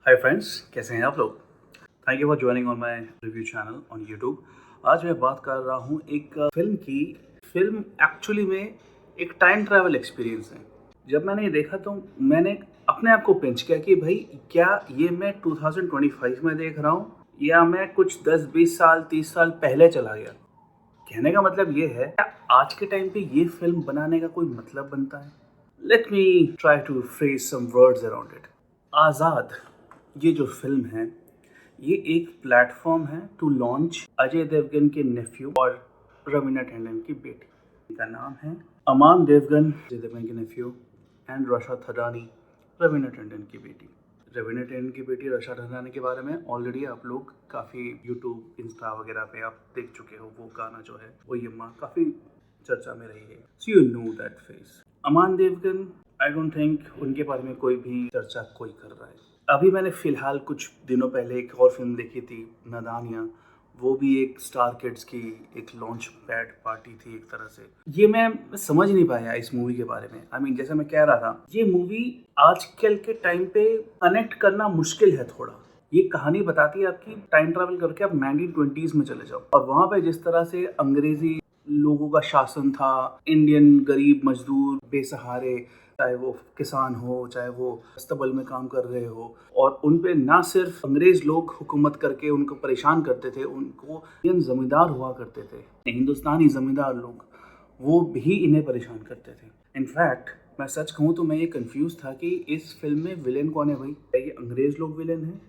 Hi friends, कैसे हैं आप लोग। Thank you for joining on my review channel on YouTube. आज मैं बात कर रहा हूँ एक फिल्म की। फिल्म एक्चुअली में एक टाइम ट्रैवल एक्सपीरियंस है। जब मैंने ये देखा तो मैंने अपने आप को पिंच किया कि भाई क्या ये मैं 2025 में देख रहा हूँ या मैं कुछ 10-20 साल 30 साल पहले चला गया। कहने का मतलब ये है, क्या आज के टाइम पे ये फिल्म बनाने का कोई मतलब बनता है। Let me try to phrase some words around it. Azaad, ये जो फिल्म है, ये एक प्लेटफॉर्म है टू लॉन्च अजय देवगन के नेफ्यू और रवीना टंडन की बेटी। इनका नाम है अमान देवगन, अजय देवगन के नेफ्यू, एंड रशा थदानी, रवीना टंडन की बेटी। रवीना टंडन की बेटी रशा थदानी के बारे में ऑलरेडी आप लोग काफ़ी यूट्यूब इंस्टा वगैरह पे आप देख चुके हो। वो गाना जो है वो यम्मा काफ़ी चर्चा में रही है। So you know that face. Aman Devgan, I don't think उनके बारे में कोई भी चर्चा कोई कर रहा है। अभी मैंने फ़िलहाल कुछ दिनों पहले एक और फिल्म देखी थी, नादानिया। वो भी एक स्टार किड्स की एक लॉन्च पैड पार्टी थी एक तरह से। ये मैं समझ नहीं पाया इस मूवी के बारे में। आई मीन जैसा मैं कह रहा था, ये मूवी आजकल के टाइम पे कनेक्ट करना मुश्किल है थोड़ा। ये कहानी बताती है आपकी टाइम ट्रैवल करके आप 1920s में चले जाओ और वहाँ पे जिस तरह से अंग्रेजी लोगों का शासन था, इंडियन गरीब मजदूर बेसहारे, चाहे वो किसान हो चाहे वो अस्तबल में काम कर रहे हो, और उन पे ना सिर्फ अंग्रेज लोग हुकूमत करके उनको परेशान करते थे, उनको इंडियन जमींदार हुआ करते थे, हिंदुस्तानी जमींदार लोग, वो भी इन्हें परेशान करते थे। इनफैक्ट मैं सच कहूँ तो मैं ये कंफ्यूज था कि इस फिल्म में विलेन कौन है भाई। क्या ये अंग्रेज लोग विलेन है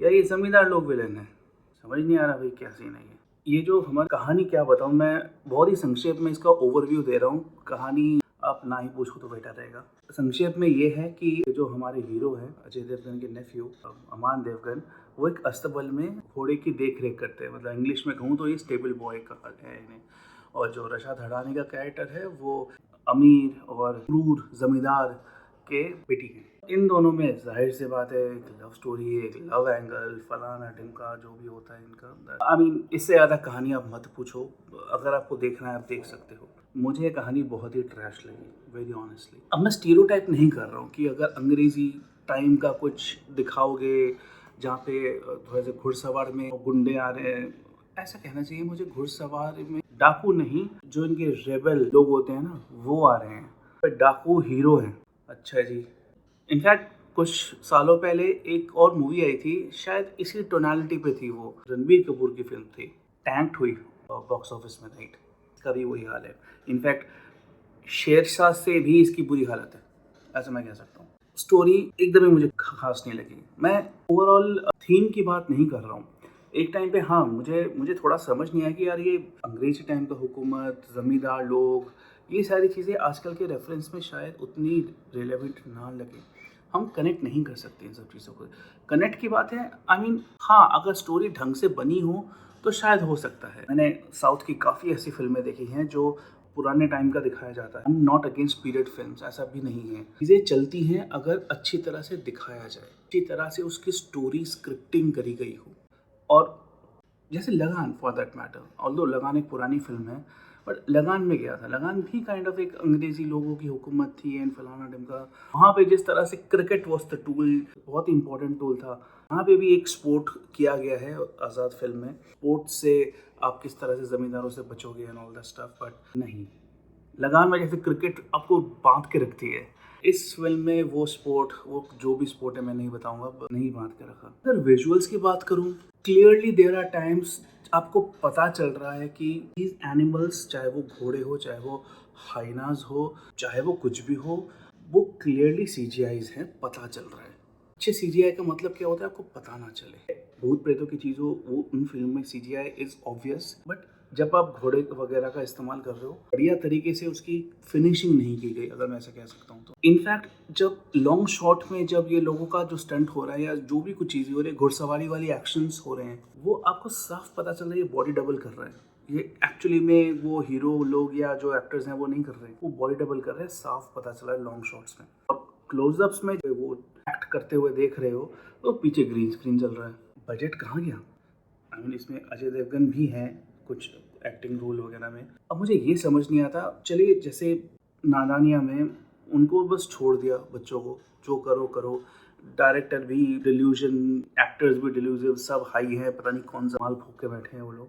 या ये जमींदार लोग विलेन है, समझ नहीं आ रहा भाई क्या सीन है। ये जो हमारी कहानी, क्या बताऊँ मैं, बहुत ही संक्षेप में इसका ओवरव्यू दे रहा हूँ। कहानी आप ना ही पूछो तो बेटर रहेगा। संक्षेप में ये है कि जो हमारे हीरो हैं अजय देवगन के नेफ्यू अमान देवगन, वो एक अस्तबल में घोड़े की देख रेख करते हैं। मतलब इंग्लिश में कहूँ तो ये स्टेबल बॉय का है इन्हें। और जो रशा धड़ानी का कैरेक्टर है वो अमीर और क्रूर जमींदार के बेटी हैं। इन दोनों में जाहिर सी बात है एक लव स्टोरी, एक लव एंगल, फलाना ढिमका जो भी होता है इनका अंदर। आई मीन इससे ज़्यादा कहानी आप मत पूछो। अगर आपको देखना है आप देख सकते हो। मुझे ये कहानी बहुत ही ट्रैश लगी, वेरी ऑनेस्टली। अब मैं स्टीरियोटाइप नहीं कर रहा हूँ कि अगर अंग्रेजी टाइम का कुछ दिखाओगे जहाँ पे थोड़ा सा घुड़सवार में गुंडे आ रहे हैं, ऐसा कहना चाहिए मुझे, घुड़सवार में डाकू नहीं, जो इनके रेबल लोग होते हैं ना वो आ रहे हैं, पर डाकू हीरो हैं। अच्छा जी। इनफैक्ट कुछ सालों पहले एक और मूवी आई थी, शायद इसी टोनालिटी पे थी, वो रणबीर कपूर की फिल्म थी, टैंक्ड हुई बॉक्स ऑफिस में, राइट। इसका भी वही हाल है। इनफैक्ट शेरशाह से भी इसकी बुरी हालत है, ऐसा मैं कह सकता हूँ। स्टोरी एकदम ही मुझे खास नहीं लगी। मैं ओवरऑल थीम की बात नहीं कर रहा हूँ। एक टाइम पे हाँ, मुझे थोड़ा समझ नहीं आया कि यार ये अंग्रेजी टाइम का हुकूमत, ज़मींदार लोग, ये सारी चीज़ें आजकल के रेफरेंस में शायद उतनी रिलेवेंट ना लगे। हम कनेक्ट नहीं कर सकते इन सब चीज़ों को। कनेक्ट की बात है, आई मीन हाँ, अगर स्टोरी ढंग से बनी हो तो शायद हो सकता है। मैंने साउथ की काफ़ी ऐसी फिल्में देखी हैं जो पुराने टाइम का दिखाया जाता है। I am not against period films, ऐसा भी नहीं है। चीज़ें चलती हैं अगर अच्छी तरह से दिखाया जाए, अच्छी तरह से उसकी स्टोरी स्क्रिप्टिंग करी गई हो। और जैसे लगान फॉर दैट मैटर, ऑल्दो लगान एक पुरानी फिल्म है, बट लगान में गया था, लगान भी काइंड ऑफ एक अंग्रेजी लोगों की हुकूमत थी एंड फलाना ढिमका। वहाँ पे जिस तरह से क्रिकेट वॉज द टूल, बहुत ही इंपॉर्टेंट टूल था, वहाँ पे भी एक स्पोर्ट किया गया है आज़ाद फिल्म में। स्पोर्ट से आप किस तरह से ज़मींदारों से बचोगे and all that stuff, but नहीं, लगान में जैसे क्रिकेट आपको बांध के रखती है, इस फिल्म में वो स्पोर्ट, वो जो भी स्पोर्ट है मैं नहीं बताऊंगा, नहीं बांध के रखा। अगर विजुअल्स की बात करूं, क्लियरली देयर आर टाइम्स आपको पता चल रहा है कि these एनिमल्स, चाहे वो घोड़े हो, चाहे वो हाइनाज हो, चाहे वो कुछ भी हो, वो क्लियरली सीजीआईज हैं, पता चल रहा है। अच्छे सीजीआई का मतलब क्या होता है आपको पता ना चले। भूत प्रेतों की चीज़ों वो उन फिल्म में सीजीआई इज ऑब्वियस, बट जब आप घोड़े वगैरह का इस्तेमाल कर रहे हो, बढ़िया तरीके से उसकी फिनिशिंग नहीं की गई, अगर मैं ऐसा कह सकता हूँ तो। इनफैक्ट जब लॉन्ग शॉट में जब ये लोगों का जो स्टंट हो रहा है या जो भी कुछ चीज़ें हो रही है, घुड़सवारी वाली एक्शंस हो रहे हैं, वो आपको साफ पता चल रहा है ये बॉडी डबल कर रहे हैं। ये एक्चुअली में वो हीरो लोग या जो एक्टर्स हैं वो नहीं कर रहे हैं, वो बॉडी डबल कर रहे हैं, साफ पता चला है लॉन्ग शॉट्स में। और क्लोजअप्स में वो एक्ट करते हुए देख रहे हो तो पीछे ग्रीन स्क्रीन चल रहा है। बजट कहाँ गया। आई मीन इसमें अजय देवगन भी हैं कुछ एक्टिंग रोल वगैरह में। अब मुझे ये समझ नहीं आता, चलिए जैसे नादानिया में उनको बस छोड़ दिया बच्चों को, जो करो करो, डायरेक्टर भी डिल्यूजन, एक्टर्स भी डिल्यूजिव, सब हाई है, पता नहीं कौन सा माल फूक के बैठे हैं वो लोग।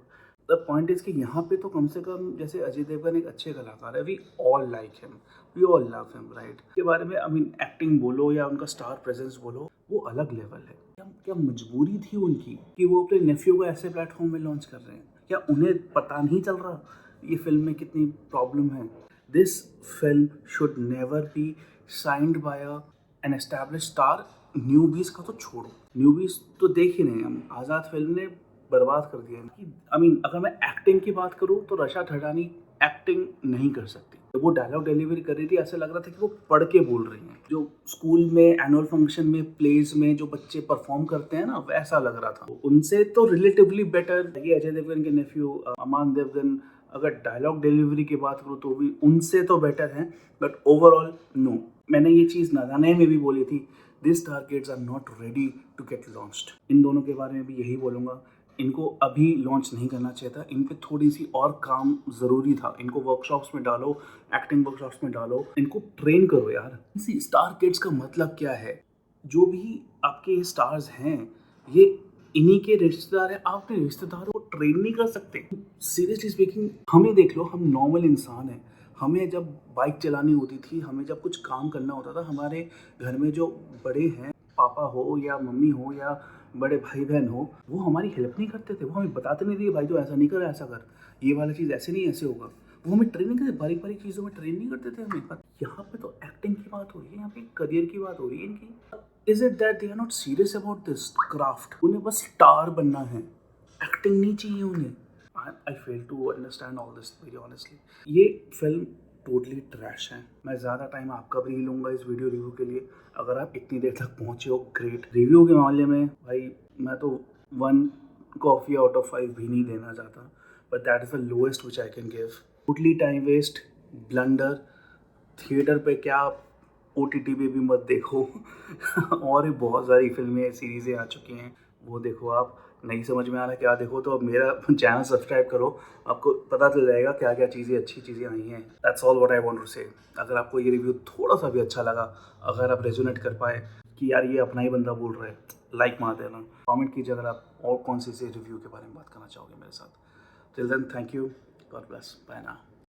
द पॉइंट इज कि यहाँ पे तो कम से कम जैसे अजय देवगन एक अच्छे कलाकार है, we all like him, we all love him, right. के बारे में आई मीन एक्टिंग बोलो या उनका स्टार प्रेजेंस बोलो, वो अलग लेवल है। क्या मजबूरी थी उनकी कि वो अपने नेफ्यू को ऐसे प्लेटफॉर्म में लॉन्च कर रहे हैं? क्या उन्हें पता नहीं चल रहा ये फिल्म में कितनी प्रॉब्लम है? This film should never be signed by N establish star. Newbies का तो छोड़ो, न्यूबीज तो देख ही नहीं हम, आज़ाद फिल्म ने बर्बाद कर दिया। आई मीन अगर मैं एक्टिंग की बात करूँ तो रशा ठडानी एक्टिंग नहीं कर सकती। तो वो डायलॉग डिलीवरी कर रही थी, ऐसा लग रहा था कि वो पढ़ के बोल रही हैं। जो स्कूल में एनुअल फंक्शन में प्लेज में जो बच्चे परफॉर्म करते हैं ना, वैसा लग रहा था। उनसे तो रिलेटिवली बेटर ये अजय देवगन के नेफ्यू अमान देवगन, अगर डायलॉग डिलीवरी की बात करूँ तो भी उनसे तो बेटर हैं, बट ओवरऑल नो। मैंने ये चीज़ नादाने में भी बोली थी, this star kids are not ready to get launched. इन दोनों के बारे में भी यही बोलूँगा, इनको अभी लॉन्च नहीं करना चाहिए था, इन पे थोड़ी सी और काम ज़रूरी था। इनको वर्कशॉप्स में डालो, एक्टिंग वर्कशॉप्स में डालो, इनको ट्रेन करो यार। इसी स्टार किड्स का मतलब क्या है? जो भी आपके स्टार्स हैं ये इन्हीं के रिश्तेदार हैं, आप अपने रिश्तेदारों को ट्रेन नहीं कर सकते। सीरियसली स्पीकिंग, हमें देख लो, हम नॉर्मल इंसान हैं। हमें जब बाइक चलानी होती थी, हमें जब कुछ काम करना होता था, हमारे घर में जो बड़े हैं, पापा हो या मम्मी हो या बड़े भाई बहन हो, वो हमारी हेल्प नहीं करते थे। वो हमें बताते नहीं थे भाई तो ऐसा नहीं कर, ऐसा कर, ये वाला चीज़ ऐसे नहीं ऐसे होगा। वो हमें ट्रेनिंग करते, बारीक बारीक चीज़ों में ट्रेन नहीं करते थे हमें। पर यहाँ पे तो एक्टिंग की बात हो रही है, यहाँ पे करियर की बात हो रही है इनकी। Is it that they are not serious about this craft? उन्हें बस स्टार बनना है, एक्टिंग नहीं चाहिए उन्हें। I fail to understand all this very honestly. ये फिल्म टोटली ट्रैश है। मैं ज़्यादा टाइम आपका भी नहीं लूँगा इस वीडियो रिव्यू के लिए। अगर आप इतनी देर तक पहुँचे हो, ग्रेट। रिव्यू के मामले में भाई मैं तो 1 कॉफ़ी आउट ऑफ 5 भी नहीं देना चाहता, but that is the lowest which I can give. Totally time waste, blunder. Theatre पे क्या, OTT पे भी मत देखो। और भी बहुत सारी फिल्में सीरीज़ें आ चुकी हैं, वो देखो। आप नहीं समझ में आ रहा क्या देखो, तो अब मेरा चैनल सब्सक्राइब करो, आपको पता चल जाएगा क्या क्या चीज़ें, अच्छी चीज़ें आई हैं। That's all what I want to say. अगर आपको ये रिव्यू थोड़ा सा भी अच्छा लगा, अगर आप रेजोनेट कर पाए कि यार ये अपना ही बंदा बोल रहा है, लाइक मार देना। कमेंट कीजिए अगर आप और कौन सी रिव्यू के बारे में बात करना चाहोगे मेरे साथ। Till then, thank you, God bless, bye now.